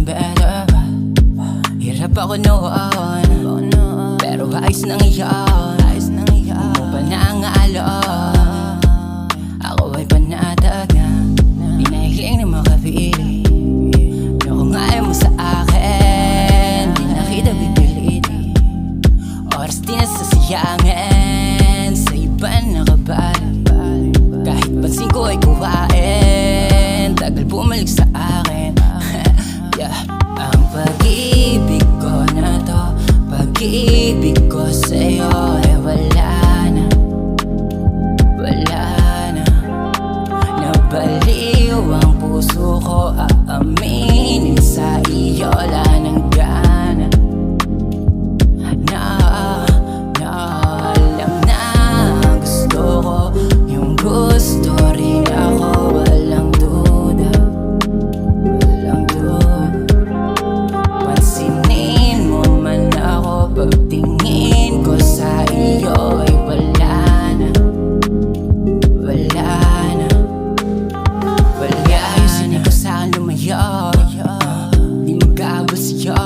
something better. Hirap ako noon, pero ayos na ngayon. Mo ba na ang alon? Ako ay panatag na, di nahiling na makapili. Pero kung ayaw mo sa akin, di na kita pipilitin. Oras di nasasayangin, sa iba nakabalik. Kahit pansin ko ay kuhain, tagal bumalik sa akin. Yeah. Ang pag-ibig ko na to, pag-ibig ko sa'yo ay wala na, wala na. Nabaliw ang puso ko, aaminin sa iyo, wala nang gana. Alam na gusto ko, yung gusto rin ako, walang duda, walang duda. Pansinin mo man ako, pagtingin ko sa iyo ay wala na, wala na, wala. Ayusin ko sa'kin lumayo, di magkaabot sa'yo.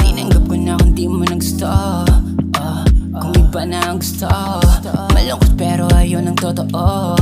Tinanggap ko na kung di mo nang gusto, kung iba na ang gusto. Malungkot pero ayun ang totoo.